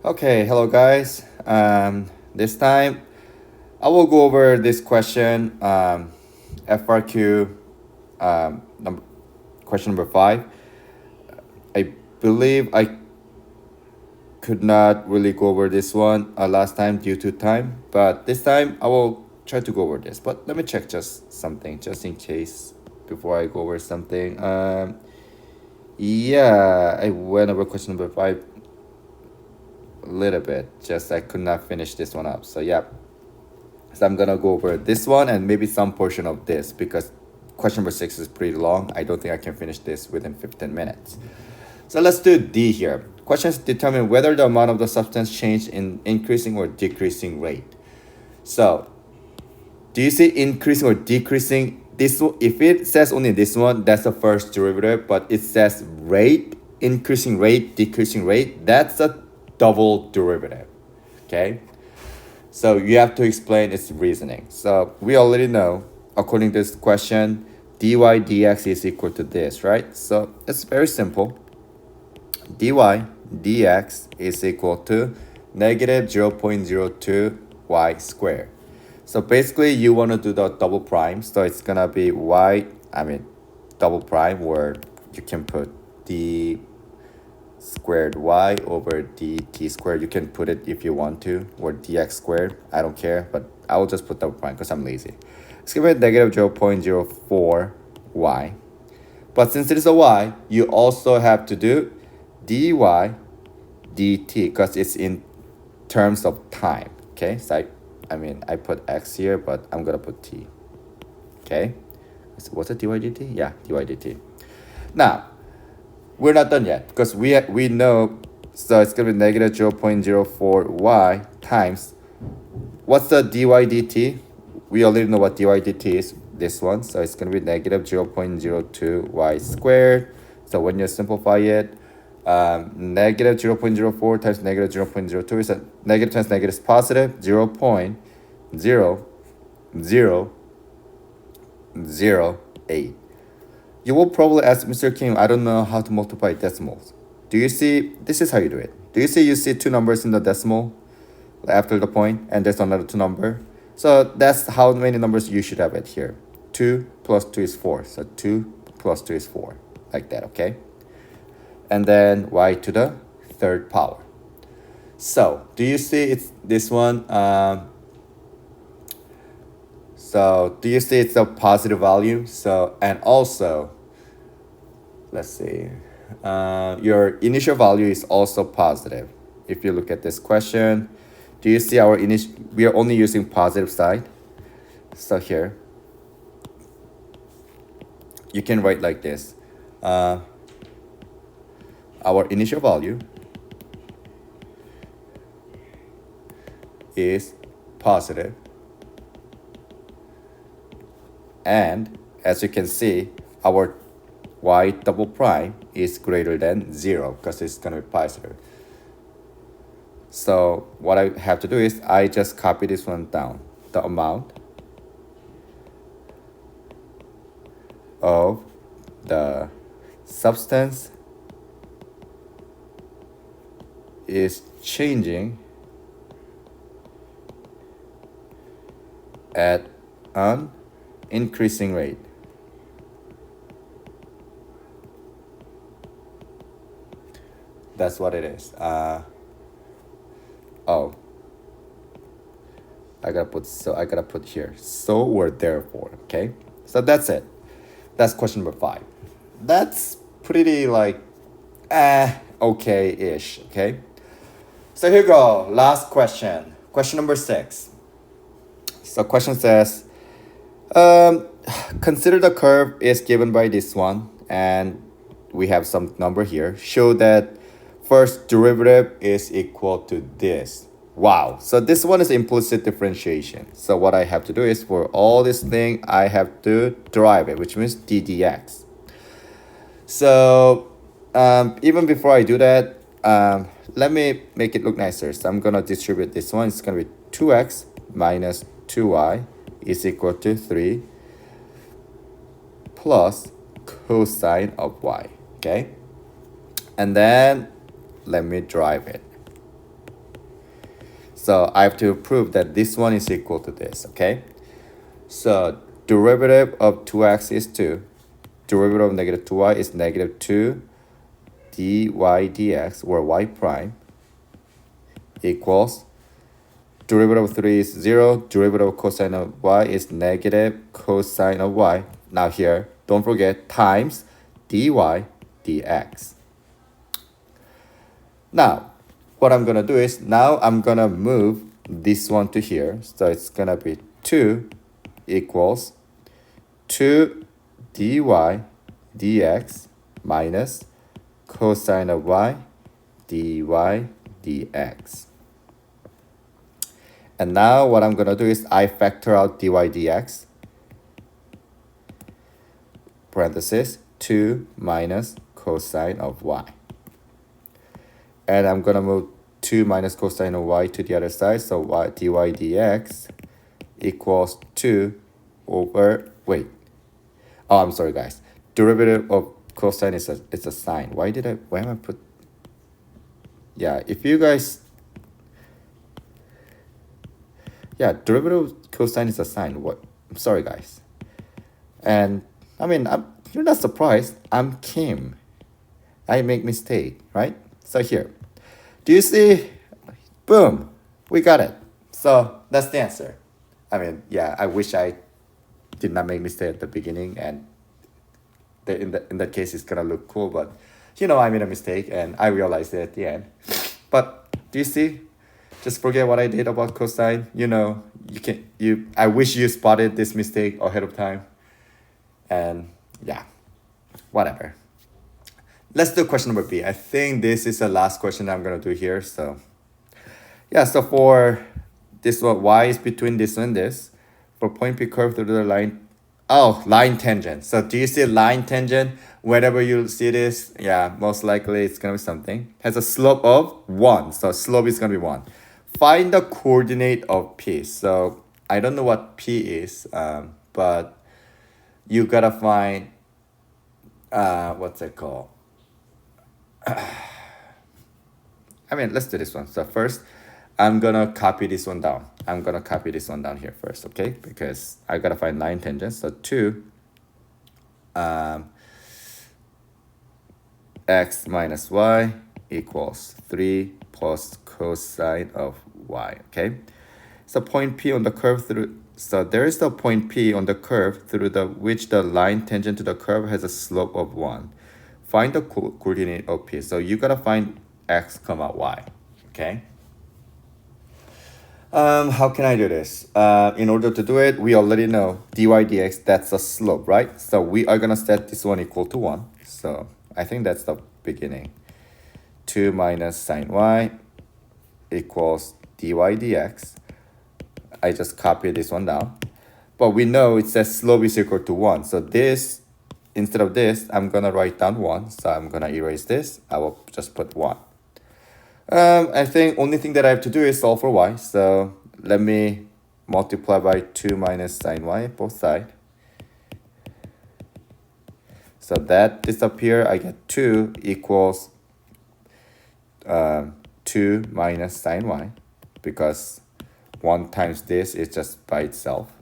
Okay, hello guys. This time I will go over this question, FRQ, number, question number 5. I believe I could not really go over this one last time due to time, but this time I will try to go over this. But let me check just something, just in case, before I go over something. Yeah, I went over question number 5 a little bit, just I could not finish this one up. So yeah. So I'm gonna go over this one and maybe some portion of this because question number 6 is pretty long. I don't think I can finish this within 15 minutes. So let's do D here. Questions determine whether the amount of the substance changed in increasing or decreasing rate. So do you see increasing or decreasing? This, if it says only this one, that's the first derivative, but it says rate, increasing rate, decreasing rate, that's a double derivative. Okay? So you have to explain its reasoning. So we already know, according to this question, dy dx is equal to this, right? So it's very simple. dy dx is equal to negative 0.02 y squared. So basically you want to do the double prime. So it's going to be double prime, where you can put d squared y over dt squared. You can put it if you want to, or dx squared. I don't care, but I will just put double prime because I'm lazy. Let's give it negative 0.04 y. But since it is a y, you also have to do dy dt because it's in terms of time. Okay, so I put x here, but I'm gonna put t. Okay, so what's it, dy dt? Yeah, dy dt. Now we're not done yet because we know, so it's gonna be negative 0.04 y times, what's the dy dt? We already know what dy dt is, this one, so it's gonna be negative 0.02 y squared. So when you simplify it, negative 0.04 times negative 0.02 is a negative times negative is positive 0.0008. You will probably ask, Mr. Kim, I don't know how to multiply decimals. Do you see, this is how you do it. Do you see, you see two numbers in the decimal after the point, and there's another two number? So that's how many numbers you should have it here. 2 plus 2 is 4. So 2 plus 2 is 4. Like that, okay? And then y to the third power. So do you see it's this one? So do you see it's a positive value? So, and also, let's see, your initial value is also positive. If you look at this question, do you see our initial, we are only using positive side. So here, you can write like this. Our initial value is positive. And as you can see, our y double prime is greater than 0 because it's going to be positive. So what I have to do is I just copy this one down. The amount of the substance is changing at an increasing rate. That's what it is. I gotta put here. So or therefore, okay? So that's it. That's question number 5. That's pretty like okay-ish, okay? So here we go. Last question. Question number 6. So question says, consider the curve is given by this one, and we have some number here. Show that first derivative is equal to this. Wow. So this one is implicit differentiation. So what I have to do is for all this thing, I have to derive it, which means d dx. So even before I do that, let me make it look nicer. So I'm going to distribute this one. It's going to be 2x minus 2y is equal to 3 plus cosine of y. Okay? And then let me derive it. So I have to prove that this one is equal to this, okay? So derivative of 2x is 2. Derivative of negative 2y is negative 2 dy dx, or y prime, equals derivative of 3 is 0. Derivative of cosine of y is negative cosine of y. Now here, don't forget, times dy dx. Now, what I'm going to do is, now I'm going to move this one to here. So it's going to be 2 equals 2 dy dx minus cosine of y dy dx. And now what I'm going to do is I factor out dy dx, parenthesis, 2 minus cosine of y. And I'm going to move 2 minus cosine of y to the other side. So y, dy dx equals 2 over, wait. Oh, I'm sorry, guys. Derivative of cosine is a sine. Why am I put? Yeah, if you guys, yeah, derivative of cosine is a sine. What? I'm sorry, guys. And I mean, you're not surprised. I'm Kim. I make mistake, right? So here, do you see? Boom, we got it. So that's the answer. I mean, yeah, I wish I did not make mistake at the beginning, and in that case it's gonna look cool, but you know, I made a mistake and I realized it at the end. But do you see? Just forget what I did about cosine. You know, I wish you spotted this mistake ahead of time. And yeah, whatever. Let's do question number B. I think this is the last question I'm gonna do here. So yeah, so for this one, y is between this and this. For point P curve through the line, oh, line tangent. So do you see line tangent? Whenever you see this, yeah, most likely it's gonna be something. Has a slope of 1. So slope is gonna be 1. Find the coordinate of P. So I don't know what P is, but you gotta find, what's it called? I mean, let's do this one. So first, I'm gonna copy this one down. I'm gonna copy this one down here first, okay? Because I gotta find line tangent. So 2 x minus y equals 3 plus cosine of y, okay? So point P on the curve through, so there is the point P on the curve through which the line tangent to the curve has a slope of 1. Find the coordinate of P. So you gotta find x comma y, okay? How can I do this? In order to do it, we already know dy dx, that's a slope, right? So we are gonna set this one equal to 1. So I think that's the beginning. 2 minus sine y equals dy dx. I just copy this one down. But we know it says slope is equal to 1. So this, instead of this, I'm gonna write down 1. So I'm gonna erase this. I will just put 1. I think only thing that I have to do is solve for y. So let me multiply by 2 minus sine y both sides. So that disappear. I get 2 equals 2 minus sine y, because 1 times this is just by itself.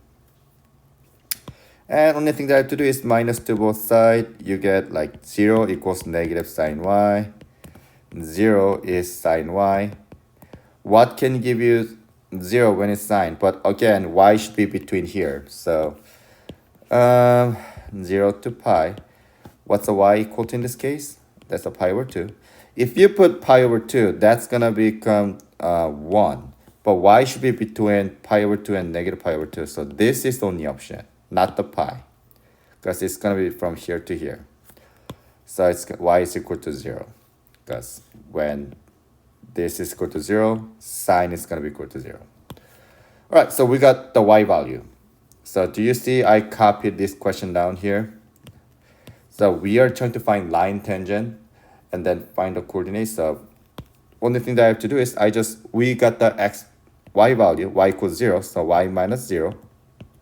And only thing that I have to do is minus to both sides. You get like 0 equals negative sine y. 0 is sine y. What can give you 0 when it's sine? But again, y should be between here. So 0 to pi. What's a y equal to in this case? That's a pi over 2. If you put pi over 2, that's going to become 1. But y should be between pi over 2 and negative pi over 2. So this is the only option, not the pi, because it's going to be from here to here. So it's y is equal to 0. Because when this is equal to 0, sine is going to be equal to 0. All right, so we got the y value. So do you see I copied this question down here? So we are trying to find line tangent and then find the coordinates. So only thing that I have to do is we got the y value, y equals 0. So y minus 0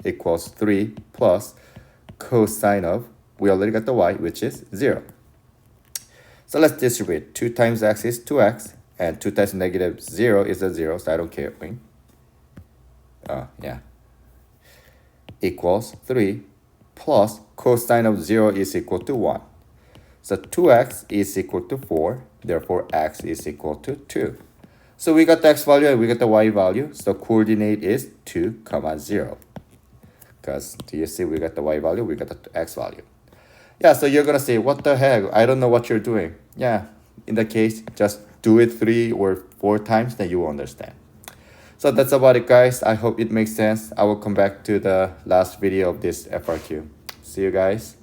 equals 3 plus cosine of, we already got the y, which is 0. So let's distribute. 2 times x is 2x, and 2 times negative 0 is a 0, so I don't care. Yeah. Equals 3 plus cosine of 0 is equal to 1. So 2x is equal to 4, therefore x is equal to 2. So we got the x value and we got the y value, so coordinate is 2, 0. Because do you see we got the y value, we got the x value. Yeah, so you're gonna say, what the heck, I don't know what you're doing. Yeah, in that case, just do it 3 or 4 times, then you will understand. So that's about it, guys. I hope it makes sense. I will come back to the last video of this FRQ. See you guys.